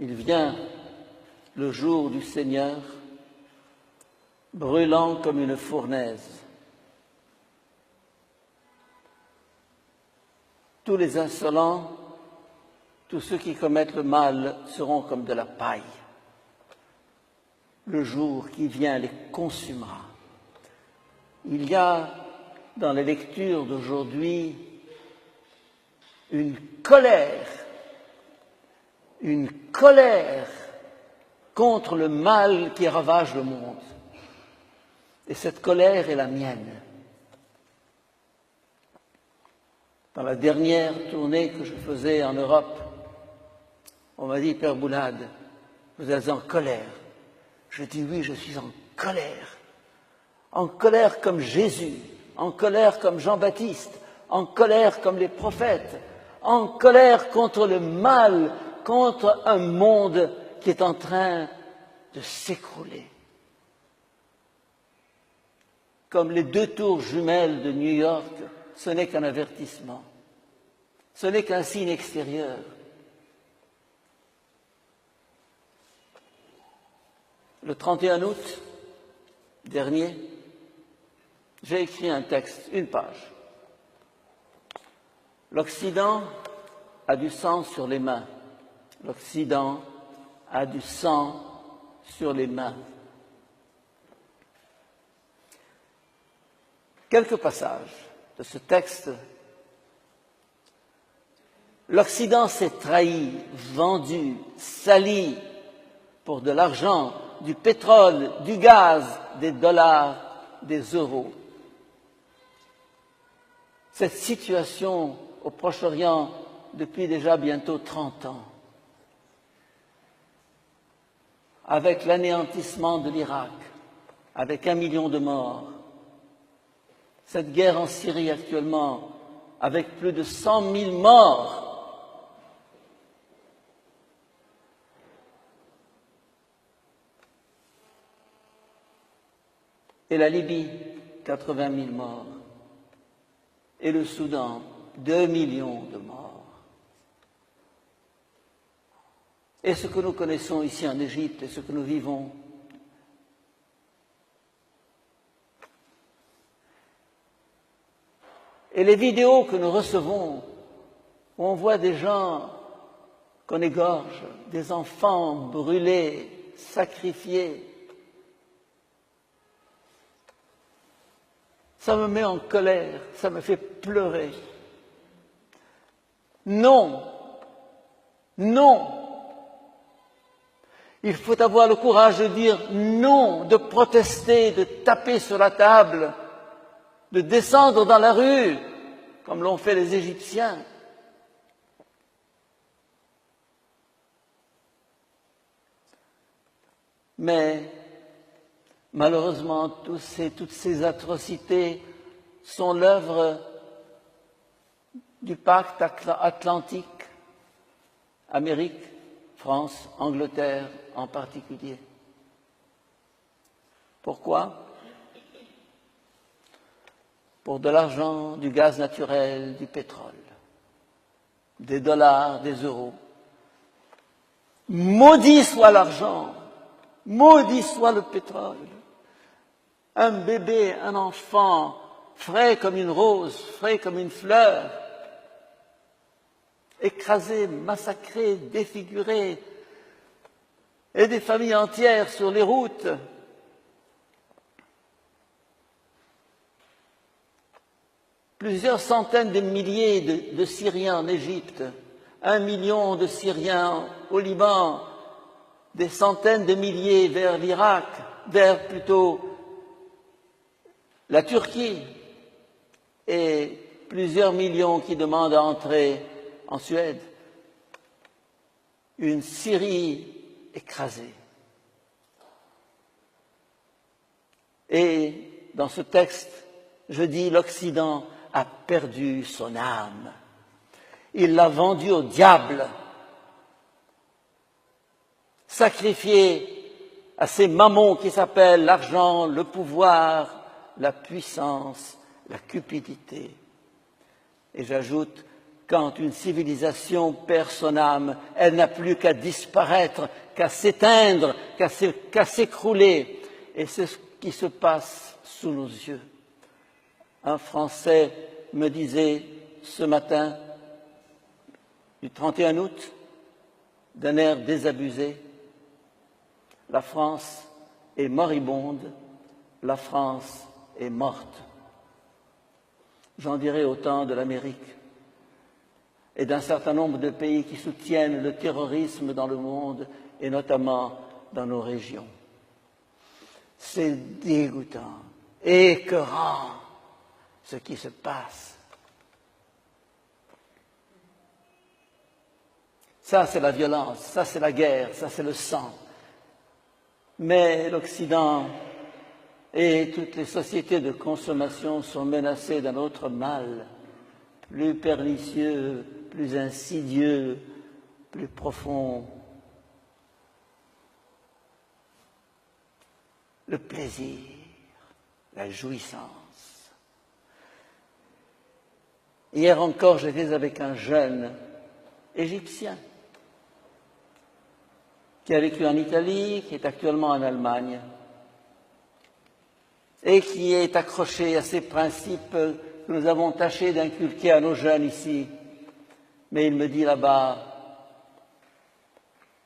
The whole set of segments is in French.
Il vient le jour du Seigneur, brûlant comme une fournaise. Tous les insolents, tous ceux qui commettent le mal seront comme de la paille. Le jour qui vient les consumera. Il y a dans les lectures d'aujourd'hui une colère contre le mal qui ravage le monde. Et cette colère est la mienne. Dans la dernière tournée que je faisais en Europe, on m'a dit, Père Boulade, vous êtes en colère. Je dis oui, je suis en colère. En colère comme Jésus, en colère comme Jean-Baptiste, en colère comme les prophètes, en colère contre le mal, contre un monde qui est en train de s'écrouler. Comme les 2 tours jumelles de New York, ce n'est qu'un avertissement, ce n'est qu'un signe extérieur. Le 31 août dernier, j'ai écrit un texte, une page. L'Occident a du sang sur les mains. L'Occident a du sang sur les mains. Quelques passages de ce texte. L'Occident s'est trahi, vendu, sali pour de l'argent, du pétrole, du gaz, des dollars, des euros. Cette situation au Proche-Orient depuis déjà bientôt 30 ans, avec l'anéantissement de l'Irak, avec 1 million de morts, cette guerre en Syrie actuellement, avec plus de 100 000 morts, et la Libye, 80 000 morts, et le Soudan, 2 millions de morts. Et ce que nous connaissons ici en Égypte et ce que nous vivons, et les vidéos que nous recevons, où on voit des gens qu'on égorge, des enfants brûlés, sacrifiés, ça me met en colère, ça me fait pleurer. Non, non. Il faut avoir le courage de dire non, de protester, de taper sur la table, de descendre dans la rue, comme l'ont fait les Égyptiens. Mais malheureusement, toutes ces atrocités sont l'œuvre du pacte atlantique, Amérique, France, Angleterre en particulier. Pourquoi? Pour de l'argent, du gaz naturel, du pétrole, des dollars, des euros. Maudit soit l'argent, maudit soit le pétrole. Un bébé, un enfant, frais comme une rose, frais comme une fleur, écrasé, massacré, défiguré, et des familles entières sur les routes. Plusieurs centaines de milliers de Syriens en Égypte, 1 million de Syriens au Liban, des centaines de milliers vers l'Irak, vers plutôt la Turquie, et plusieurs millions qui demandent à entrer en Suède. Une Syrie écrasée. Et dans ce texte, je dis l'Occident a perdu son âme. Il l'a vendue au diable, sacrifié à ces mammons qui s'appellent l'argent, le pouvoir, la puissance, la cupidité. Et j'ajoute Quand une civilisation perd son âme, elle n'a plus qu'à disparaître, qu'à s'éteindre, qu'à s'écrouler. Et c'est ce qui se passe sous nos yeux. Un Français me disait ce matin, du 31 août, d'un air désabusé, la France est moribonde, la France est morte. J'en dirai autant de l'Amérique et d'un certain nombre de pays qui soutiennent le terrorisme dans le monde et notamment dans nos régions. C'est dégoûtant, écœurant ce qui se passe. Ça, c'est la violence, ça, c'est la guerre, ça, c'est le sang. Mais l'Occident et toutes les sociétés de consommation sont menacées d'un autre mal, plus pernicieux, plus insidieux, plus profond. Le plaisir, la jouissance. Hier encore, j'étais avec un jeune Égyptien qui a vécu en Italie, qui est actuellement en Allemagne et qui est accroché à ces principes que nous avons tâché d'inculquer à nos jeunes ici. Mais il me dit là-bas,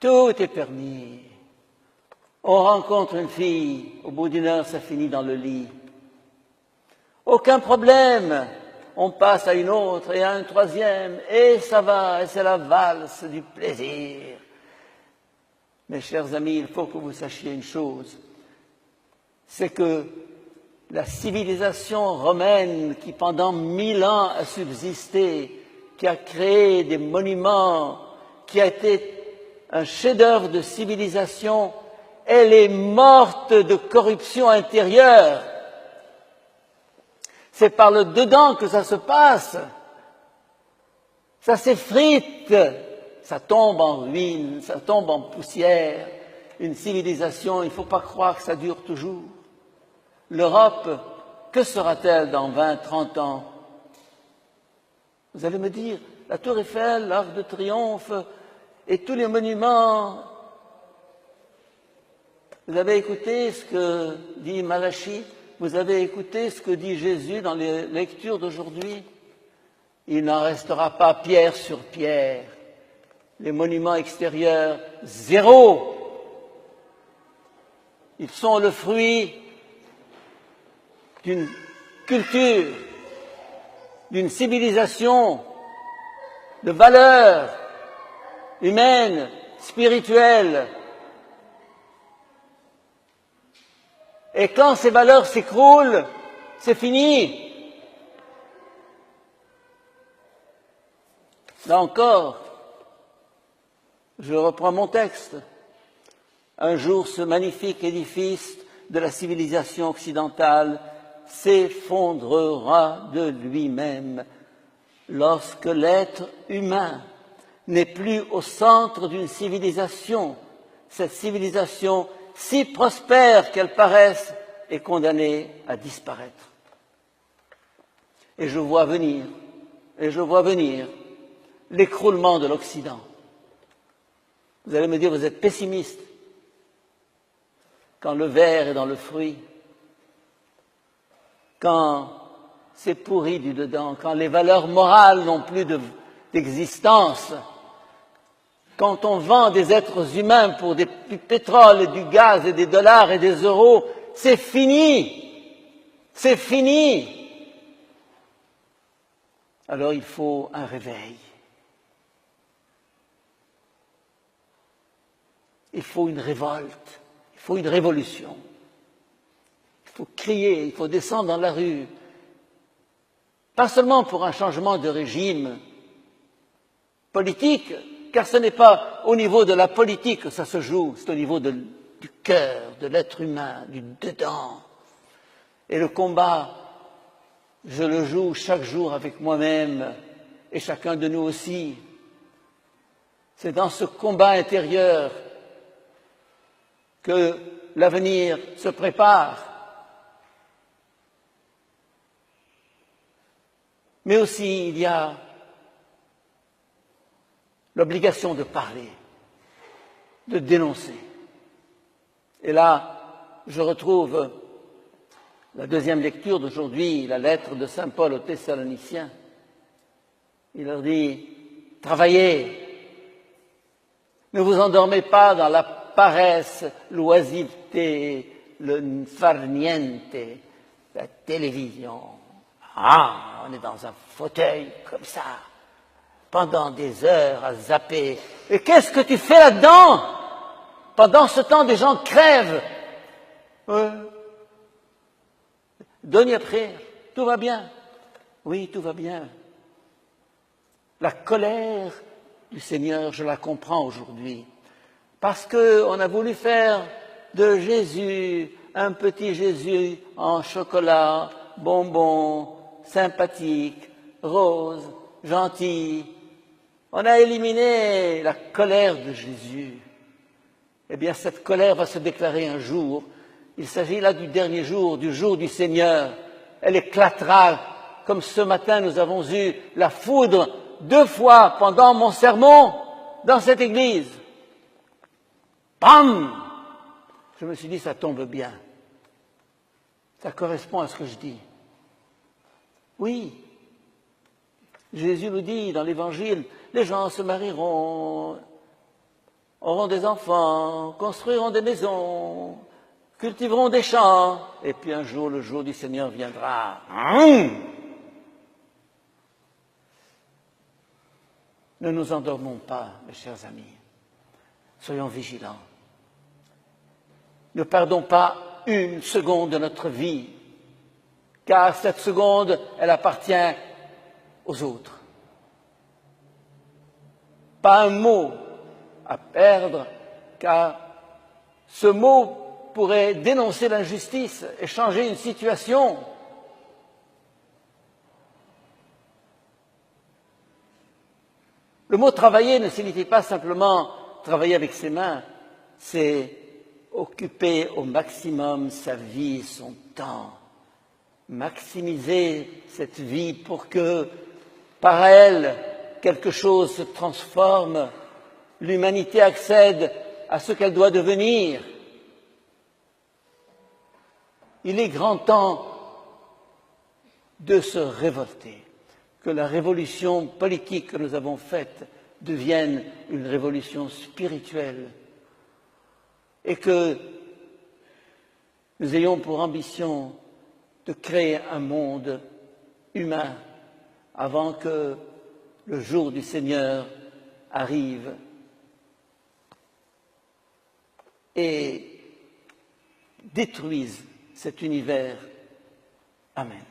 tout est permis. On rencontre une fille, au bout d'une heure, ça finit dans le lit. Aucun problème. On passe à une autre et à un troisième, et ça va, et c'est la valse du plaisir. Mes chers amis, il faut que vous sachiez une chose, c'est que la civilisation romaine qui pendant 1000 ans a subsisté, qui a créé des monuments, qui a été un chef-d'œuvre de civilisation, elle est morte de corruption intérieure. C'est par le dedans que ça se passe. Ça s'effrite, ça tombe en ruine, ça tombe en poussière. Une civilisation, il ne faut pas croire que ça dure toujours. L'Europe, que sera-t-elle dans 20, 30 ans? Vous allez me dire, la Tour Eiffel, l'Arc de Triomphe et tous les monuments. Vous avez écouté ce que dit Malachie? Vous avez écouté ce que dit Jésus dans les lectures d'aujourd'hui? Il n'en restera pas pierre sur pierre. Les monuments extérieurs, zéro. Ils sont le fruit d'une culture, d'une civilisation, de valeurs humaines, spirituelles. Et quand ces valeurs s'écroulent, c'est fini. Là encore, je reprends mon texte. Un jour, ce magnifique édifice de la civilisation occidentale s'effondrera de lui-même lorsque l'être humain n'est plus au centre d'une civilisation. Cette civilisation, si prospère qu'elle paraisse, est condamnée à disparaître. Et je vois venir l'écroulement de l'Occident. Vous allez me dire, vous êtes pessimiste. Quand le ver est dans le fruit, quand c'est pourri du dedans, quand les valeurs morales n'ont plus d'existence, quand on vend des êtres humains pour du pétrole et du gaz et des dollars et des euros, c'est fini. C'est fini. Alors il faut un réveil. Il faut une révolte. Il faut une révolution. Il faut crier, il faut descendre dans la rue. Pas seulement pour un changement de régime politique, car ce n'est pas au niveau de la politique que ça se joue, c'est au niveau du cœur, de l'être humain, du dedans. Et le combat, je le joue chaque jour avec moi-même et chacun de nous aussi. C'est dans ce combat intérieur que l'avenir se prépare. Mais aussi, il y a l'obligation de parler, de dénoncer. Et là, je retrouve la deuxième lecture d'aujourd'hui, la lettre de saint Paul aux Thessaloniciens. Il leur dit, travaillez, ne vous endormez pas dans la paresse, l'oisiveté, le farniente, la télévision. Ah, on est dans un fauteuil comme ça, pendant des heures à zapper. Et qu'est-ce que tu fais là-dedans? Pendant ce temps, des gens crèvent. Ouais. Donne après, tout va bien. Oui, tout va bien. La colère du Seigneur, je la comprends aujourd'hui. Parce qu'on a voulu faire de Jésus un petit Jésus en chocolat, bonbon, sympathique, rose, gentil. On a éliminé la colère de Jésus. Eh bien, cette colère va se déclarer un jour. Il s'agit là du dernier jour, du jour du Seigneur. Elle éclatera, comme ce matin nous avons eu la foudre 2 fois pendant mon sermon dans cette église. Bam! Je me suis dit, ça tombe bien. Ça correspond à ce que je dis. Oui, Jésus nous dit dans l'Évangile, les gens se marieront, auront des enfants, construiront des maisons, cultiveront des champs, et puis un jour, le jour du Seigneur viendra. Ne nous endormons pas, mes chers amis. Soyons vigilants. Ne perdons pas une seconde de notre vie, car cette seconde, elle appartient aux autres. Pas un mot à perdre, car ce mot pourrait dénoncer l'injustice et changer une situation. Le mot travailler ne signifie pas simplement travailler avec ses mains, c'est occuper au maximum sa vie, son temps, maximiser cette vie pour que par elle quelque chose se transforme, l'humanité accède à ce qu'elle doit devenir. Il est grand temps de se révolter, que la révolution politique que nous avons faite devienne une révolution spirituelle et que nous ayons pour ambition de créer un monde humain avant que le jour du Seigneur arrive et détruise cet univers. Amen.